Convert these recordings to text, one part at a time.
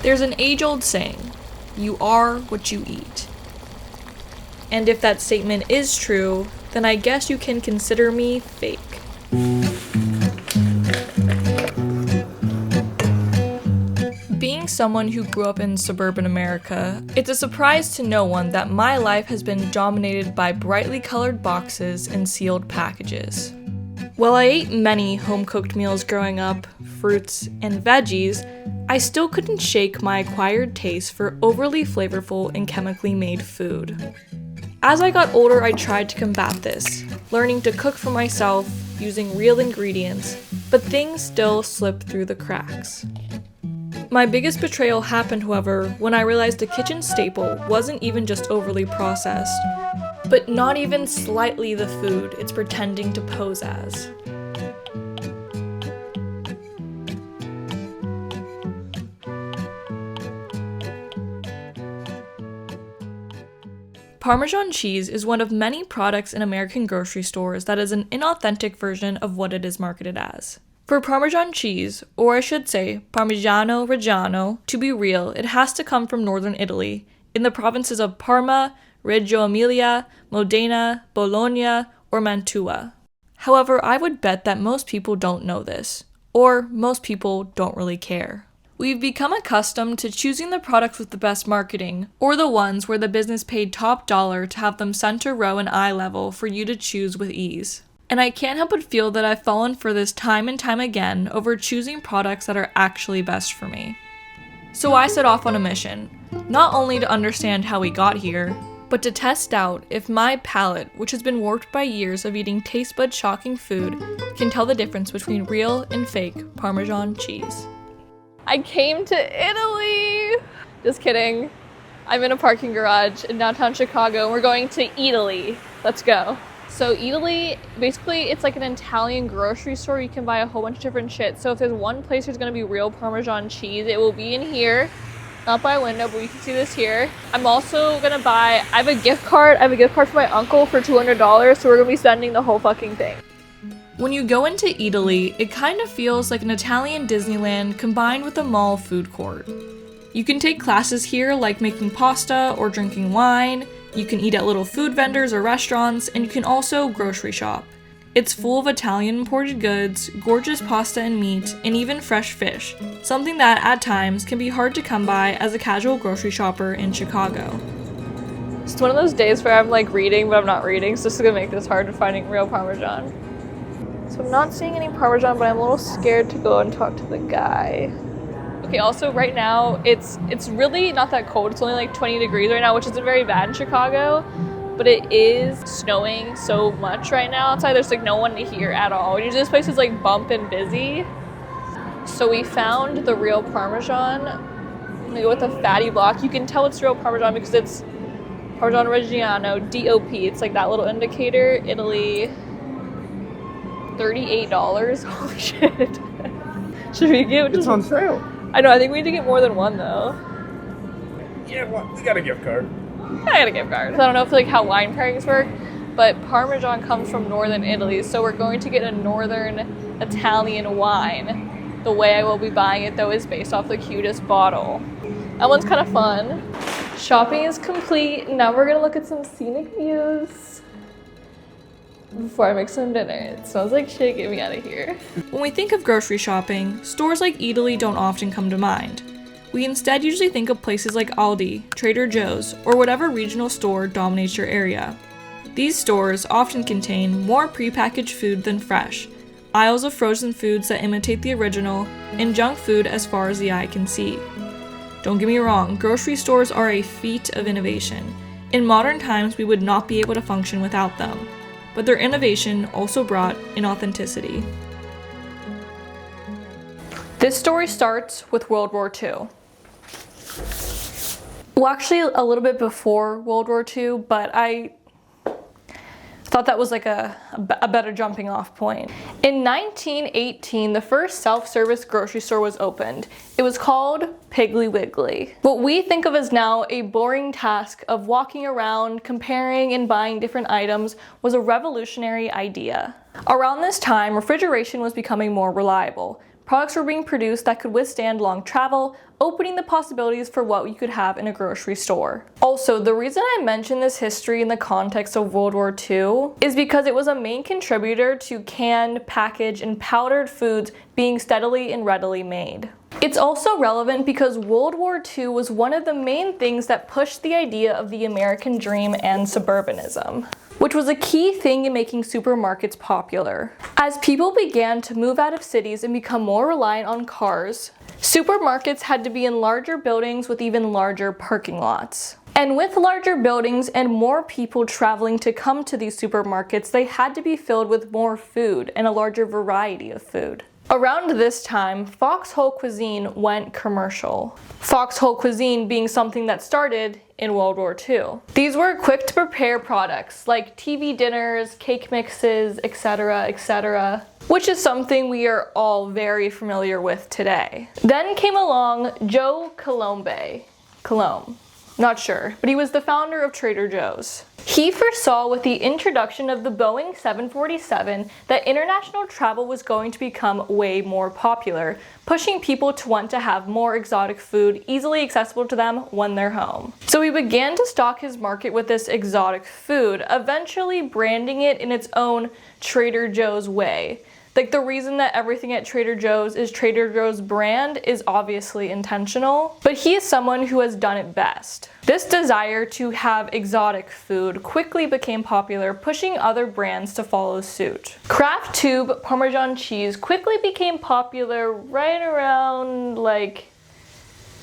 There's an age-old saying, you are what you eat. And if that statement is true, then I guess you can consider me fake. Being someone who grew up in suburban America, it's a surprise to no one that my life has been dominated by brightly colored boxes and sealed packages. While I ate many home-cooked meals growing up, fruits and veggies, I still couldn't shake my acquired taste for overly flavorful and chemically made food. As I got older, I tried to combat this, learning to cook for myself using real ingredients, but things still slipped through the cracks. My biggest betrayal happened, however, when I realized a kitchen staple wasn't even just overly processed, but not even slightly the food it's pretending to pose as. Parmesan cheese is one of many products in American grocery stores that is an inauthentic version of what it is marketed as. For Parmesan cheese, or I should say Parmigiano Reggiano, to be real, it has to come from northern Italy, in the provinces of Parma, Reggio Emilia, Modena, Bologna, or Mantua. However, I would bet that most people don't know this, or most people don't really care. We've become accustomed to choosing the products with the best marketing, or the ones where the business paid top dollar to have them center row and eye level for you to choose with ease. And I can't help but feel that I've fallen for this time and time again over choosing products that are actually best for me. So I set off on a mission, not only to understand how we got here, but to test out if my palate, which has been warped by years of eating taste bud shocking food, can tell the difference between real and fake Parmesan cheese. I came to Italy! Just kidding. I'm in a parking garage in downtown Chicago and we're going to Eataly. Let's go. So Eataly, basically it's like an Italian grocery store. You can buy a whole bunch of different shit. So if there's one place there's gonna be real Parmesan cheese, it will be in here. Not by a window, but you can see this here. I'm also gonna buy, I have a gift card for my uncle for $200, so we're gonna be spending the whole fucking thing. When you go into Eataly, it kind of feels like an Italian Disneyland combined with a mall food court. You can take classes here like making pasta or drinking wine, you can eat at little food vendors or restaurants, and you can also grocery shop. It's full of Italian imported goods, gorgeous pasta and meat, and even fresh fish, something that at times can be hard to come by as a casual grocery shopper in Chicago. It's one of those days where I'm like reading, but I'm not reading, so this is gonna make this hard to finding real Parmesan. So I'm not seeing any Parmesan, but I'm a little scared to go and talk to the guy. Okay, also right now, it's really not that cold. It's only like 20 degrees right now, which isn't very bad in Chicago, but it is snowing so much right now outside. There's like no one to hear at all. Usually this place is like bump and busy. So we found the real Parmesan. I'm gonna go with a fatty block. You can tell it's real Parmesan because it's Parmigiano Reggiano, DOP. It's like that little indicator. Italy, $38. Holy shit. Should we get It's on sale. I know, I think we need to get more than one though. Yeah, well, we got a gift card. I got a gift card. I don't know if like how wine pairings work, but Parmesan comes from northern Italy, so we're going to get a northern Italian wine. The way I will be buying it though is based off the cutest bottle. That one's kind of fun. Shopping is complete. Now we're gonna look at some scenic views before I make some dinner. It smells like shit, get me out of here. When we think of grocery shopping, stores like Eataly don't often come to mind. We instead usually think of places like Aldi, Trader Joe's, or whatever regional store dominates your area. These stores often contain more prepackaged food than fresh, aisles of frozen foods that imitate the original, and junk food as far as the eye can see. Don't get me wrong, grocery stores are a feat of innovation. In modern times, we would not be able to function without them. But their innovation also brought inauthenticity. This story starts with World War II. Well, actually a little bit before World War II, but I thought that was like a better jumping off point. In 1918, the first self-service grocery store was opened. It was called Piggly Wiggly. What we think of as now a boring task of walking around, comparing and buying different items was a revolutionary idea. Around this time, refrigeration was becoming more reliable. Products were being produced that could withstand long travel, opening the possibilities for what you could have in a grocery store. Also, the reason I mention this history in the context of World War II is because it was a main contributor to canned, packaged, and powdered foods being steadily and readily made. It's also relevant because World War II was one of the main things that pushed the idea of the American dream and suburbanism, which was a key thing in making supermarkets popular. As people began to move out of cities and become more reliant on cars, supermarkets had to be in larger buildings with even larger parking lots. And with larger buildings and more people traveling to come to these supermarkets, they had to be filled with more food and a larger variety of food. Around this time, foxhole cuisine went commercial. Foxhole cuisine being something that started in World War II. These were quick to prepare products like TV dinners, cake mixes, etc., which is something we are all very familiar with today. Then came along Joe Coulombe, not sure, but he was the founder of Trader Joe's. He foresaw with the introduction of the Boeing 747 that international travel was going to become way more popular, pushing people to want to have more exotic food easily accessible to them when they're home. So he began to stock his market with this exotic food, eventually branding it in its own Trader Joe's way. Like, the reason that everything at Trader Joe's is Trader Joe's brand is obviously intentional, but he is someone who has done it best. This desire to have exotic food quickly became popular, pushing other brands to follow suit. Kraft tube Parmesan cheese quickly became popular right around like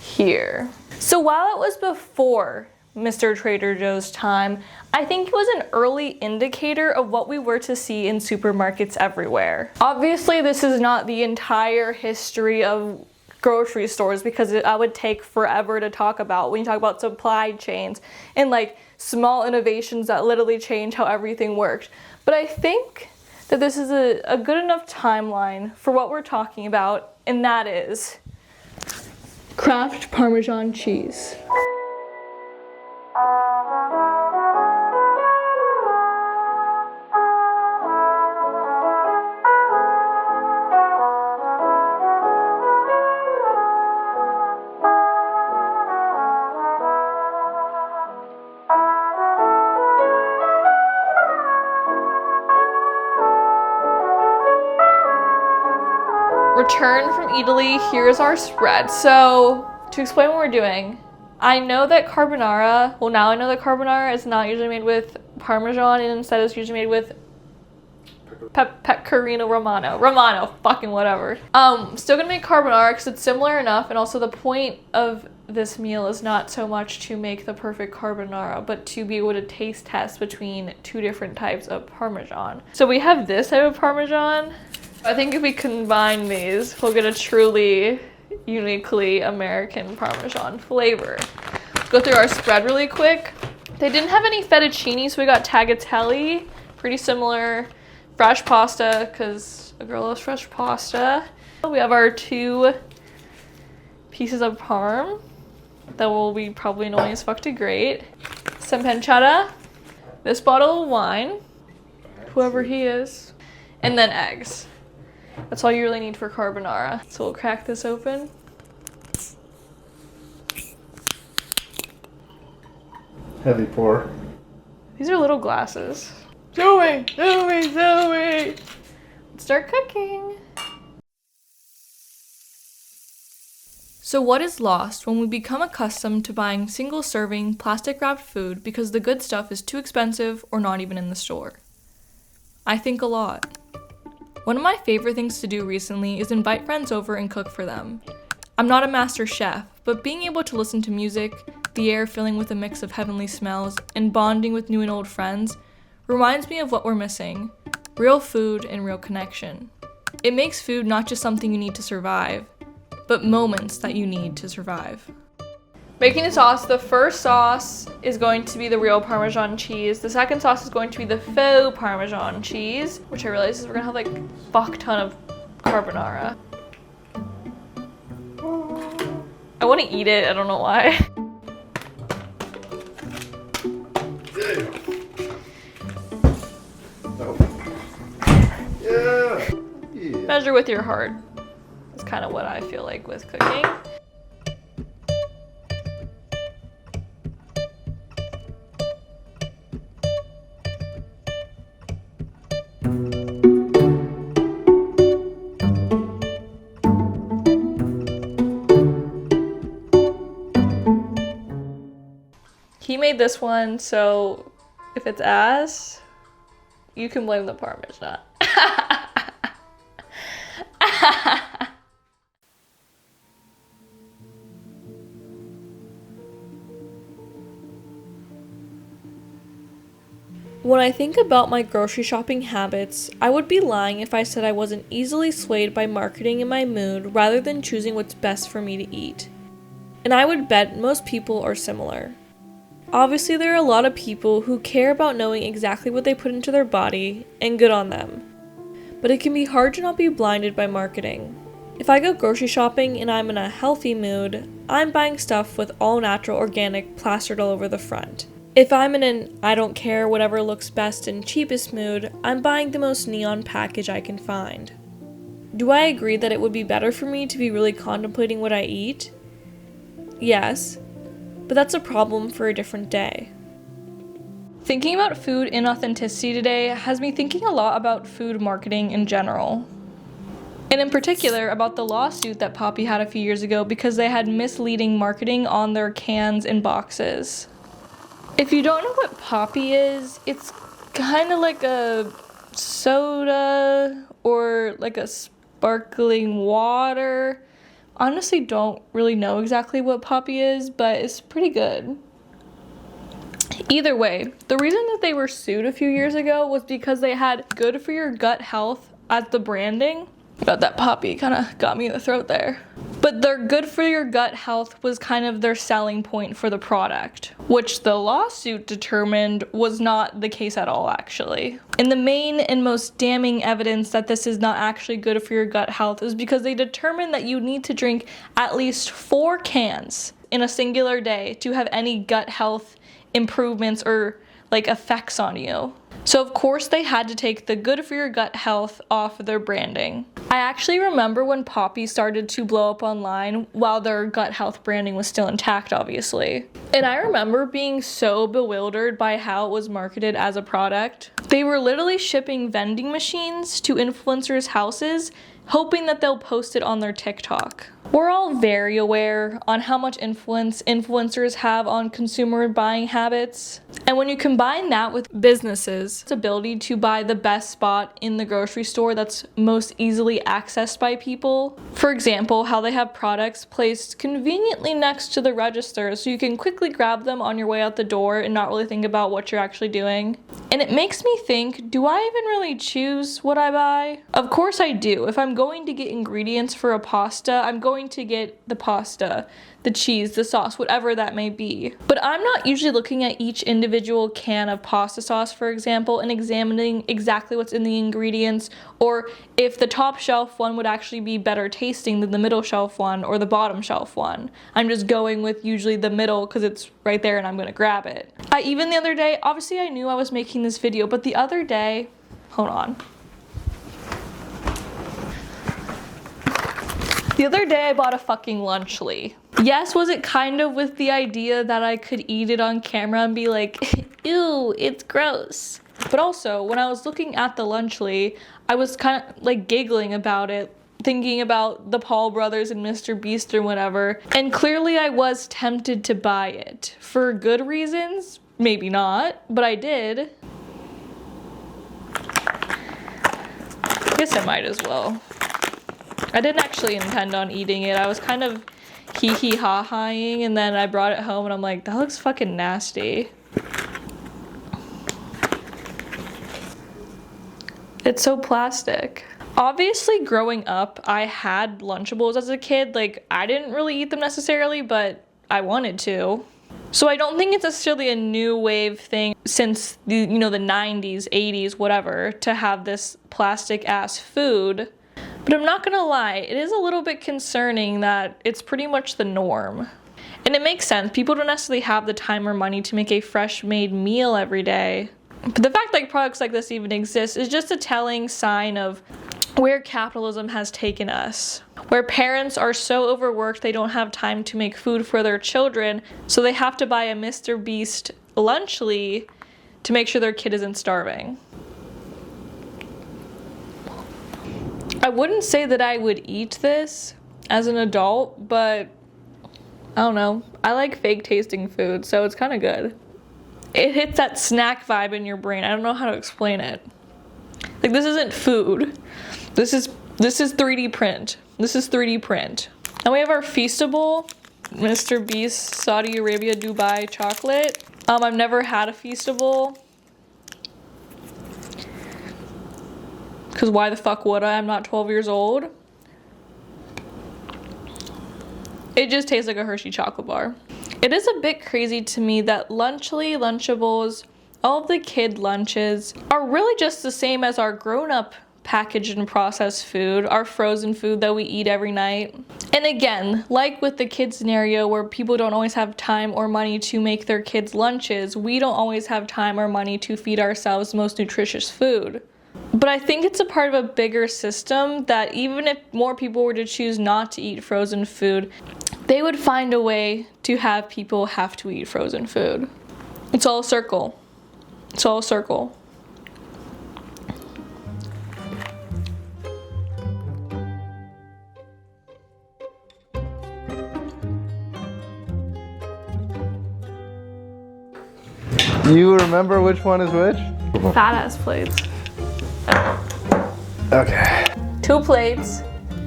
here. So while it was before Mr. Trader Joe's time, I think it was an early indicator of what we were to see in supermarkets everywhere. Obviously, this is not the entire history of grocery stores because I would take forever to talk about when you talk about supply chains and like small innovations that literally change how everything worked. But I think that this is a good enough timeline for what we're talking about, and that is Kraft Parmesan cheese. Return from Eataly, here's our spread. So, to explain what we're doing, I know that carbonara is not usually made with Parmesan and instead is usually made with pecorino romano, fucking whatever. Still gonna make carbonara because it's similar enough, and also the point of this meal is not so much to make the perfect carbonara, but to be able to taste test between two different types of Parmesan. So we have this type of Parmesan. I think if we combine these, we'll get a truly uniquely American Parmesan flavor. Let's go through our spread really quick. They didn't have any fettuccine, so we got tagliatelle, pretty similar. Fresh pasta, because a girl loves fresh pasta. We have our 2 pieces of parm that will be probably annoying as fuck to grate. Some pancetta, this bottle of wine, whoever he is, and then eggs. That's all you really need for carbonara. So we'll crack this open. Heavy pour. These are little glasses. Zoe! Let's start cooking. So what is lost when we become accustomed to buying single-serving, plastic-wrapped food because the good stuff is too expensive or not even in the store? I think a lot. One of my favorite things to do recently is invite friends over and cook for them. I'm not a master chef, but being able to listen to music, the air filling with a mix of heavenly smells, and bonding with new and old friends reminds me of what we're missing: real food and real connection. It makes food not just something you need to survive, but moments that you need to survive. Making the sauce, the first sauce is going to be the real Parmesan cheese. The second sauce is going to be the faux Parmesan cheese, which I realize is we're gonna have like a fuck ton of carbonara. I wanna eat it, I don't know why. Yeah. Measure with your heart. kind of what I feel like with cooking. He made this one, so if it's ass, you can blame the Parmesan. When I think about my grocery shopping habits, I would be lying if I said I wasn't easily swayed by marketing and my mood rather than choosing what's best for me to eat. And I would bet most people are similar. Obviously, there are a lot of people who care about knowing exactly what they put into their body, and good on them. But it can be hard to not be blinded by marketing. If I go grocery shopping and I'm in a healthy mood, I'm buying stuff with all natural organic plastered all over the front. If I'm in an I don't care whatever looks best and cheapest mood, I'm buying the most neon package I can find. Do I agree that it would be better for me to be really contemplating what I eat? Yes. But that's a problem for a different day. Thinking about food inauthenticity today has me thinking a lot about food marketing in general. And in particular about the lawsuit that Poppi had a few years ago because they had misleading marketing on their cans and boxes. If you don't know what Poppi is, it's kind of like a soda or like a sparkling water. Honestly don't really know exactly what Poppi is, but it's pretty good. Either way, the reason that they were sued a few years ago was because they had good for your gut health as the branding. But that Poppi kind of got me in the throat there. But their good for your gut health was kind of their selling point for the product, which the lawsuit determined was not the case at all, actually. And the main and most damning evidence that this is not actually good for your gut health is because they determined that you need to drink at least 4 cans in a singular day to have any gut health improvements or like effects on you. So of course they had to take the good for your gut health off their branding. I actually remember when Poppi started to blow up online while their gut health branding was still intact, obviously. And I remember being so bewildered by how it was marketed as a product. They were literally shipping vending machines to influencers' houses, hoping that they'll post it on their TikTok. We're all very aware on how much influence influencers have on consumer buying habits. And when you combine that with businesses' ability to buy the best spot in the grocery store that's most easily accessed by people, for example, how they have products placed conveniently next to the register so you can quickly grab them on your way out the door and not really think about what you're actually doing. And it makes me think, do I even really choose what I buy? Of course I do. If I'm going to get ingredients for a pasta, I'm going to get the pasta, the cheese, the sauce, whatever that may be. But I'm not usually looking at each individual can of pasta sauce, for example, and examining exactly what's in the ingredients, or if the top shelf one would actually be better tasting than the middle shelf one or the bottom shelf one. I'm just going with usually the middle because it's right there and I'm gonna grab it. Even the other day, obviously I knew I was making this video, but the other day, hold on. The other day I bought a fucking Lunchly. Yes, was it kind of with the idea that I could eat it on camera and be like, ew, it's gross. But also, when I was looking at the Lunchly, I was kind of like giggling about it, thinking about the Paul brothers and Mr. Beast or whatever. And clearly I was tempted to buy it. For good reasons, maybe not, but I did. I guess I might as well. I didn't actually intend on eating it. I was kind of hee-hee-ha-haing, and then I brought it home and I'm like, that looks fucking nasty. It's so plastic. Obviously, growing up, I had Lunchables as a kid. Like, I didn't really eat them necessarily, but I wanted to. So I don't think it's necessarily a new wave thing since the 90s, 80s, whatever, to have this plastic ass food. But I'm not gonna lie, it is a little bit concerning that it's pretty much the norm. And it makes sense, people don't necessarily have the time or money to make a fresh made meal every day. But the fact that products like this even exist is just a telling sign of where capitalism has taken us, where parents are so overworked they don't have time to make food for their children, so they have to buy a Mr. Beast Lunchly to make sure their kid isn't starving. I wouldn't say that I would eat this as an adult, but I don't know. I like fake tasting food, so it's kind of good. It hits that snack vibe in your brain. I don't know how to explain it. Like, this isn't food. This is 3D print. This is 3D print. And we have our Feastable Mr. Beast Saudi Arabia Dubai chocolate. I've never had a Feastable. Because why the fuck would I? I'm not 12 years old. It just tastes like a Hershey chocolate bar. It is a bit crazy to me that Lunchly, Lunchables, all of the kid lunches are really just the same as our grown-up packaged and processed food, our frozen food that we eat every night. And again, like with the kid scenario where people don't always have time or money to make their kids lunches, we don't always have time or money to feed ourselves the most nutritious food. But I think it's a part of a bigger system that even if more people were to choose not to eat frozen food, they would find a way to have people have to eat frozen food. It's all a circle. It's all a circle. You remember which one is which? Fat ass plates. Okay. 2 plates.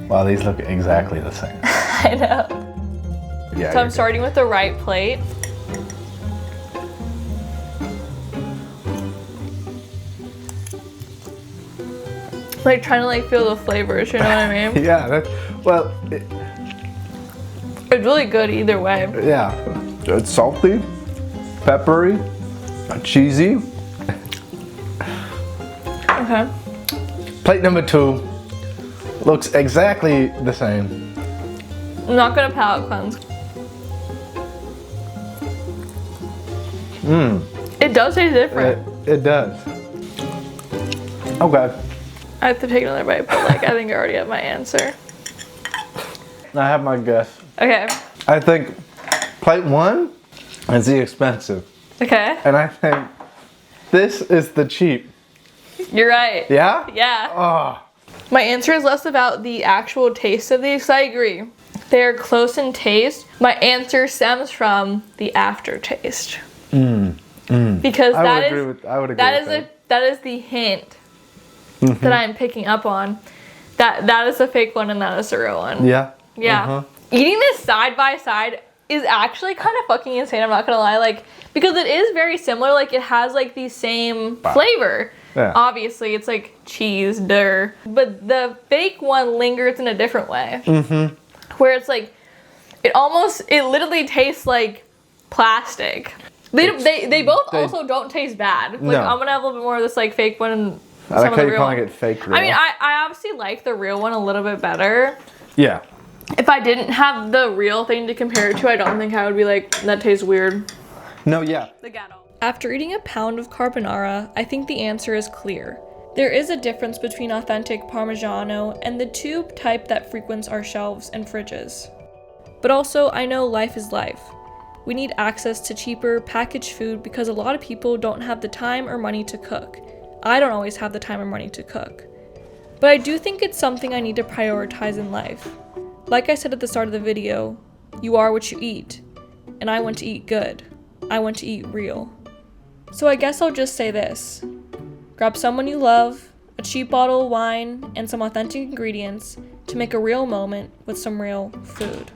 Wow, these look exactly the same. I know. Yeah. So I'm starting with the right plate. Like trying to like feel the flavors, you know what I mean? Yeah. It's really good either way. Yeah. It's salty, peppery, cheesy. Okay. Plate number 2 looks exactly the same. I'm not gonna palate cleanse. It does taste different. It does. Okay. I have to take another bite, but like I think I already have my answer. I have my guess. Okay. I think plate 1 is the expensive. Okay. And I think this is the cheap. You're right. Yeah? Yeah. Oh. My answer is less about the actual taste of these, 'cause I agree. They're close in taste. My answer stems from the aftertaste. Because that is the hint that I'm picking up on. That is a fake one and that is a real one. Yeah? Yeah. Eating this side by side is actually kind of fucking insane, I'm not gonna lie. Like, because it is very similar, like it has like the same flavor. Yeah. Obviously, it's like cheese, but the fake one lingers in a different way. Where it's like, it literally tastes like plastic. They both also don't taste bad. Like, No. I'm gonna have a little bit more of this like fake one and I like some of how the you're real calling one. it fake real. I mean, I obviously like the real one a little bit better. Yeah. If I didn't have the real thing to compare it to, I don't think I would be like, that tastes weird. No, yeah. After eating a pound of carbonara, I think the answer is clear. There is a difference between authentic Parmigiano and the tube type that frequents our shelves and fridges. But also, I know life is life. We need access to cheaper, packaged food because a lot of people don't have the time or money to cook. I don't always have the time or money to cook. But I do think it's something I need to prioritize in life. Like I said at the start of the video, you are what you eat. And I want to eat good. I want to eat real. So I guess I'll just say this. Grab someone you love, a cheap bottle of wine, and some authentic ingredients to make a real moment with some real food.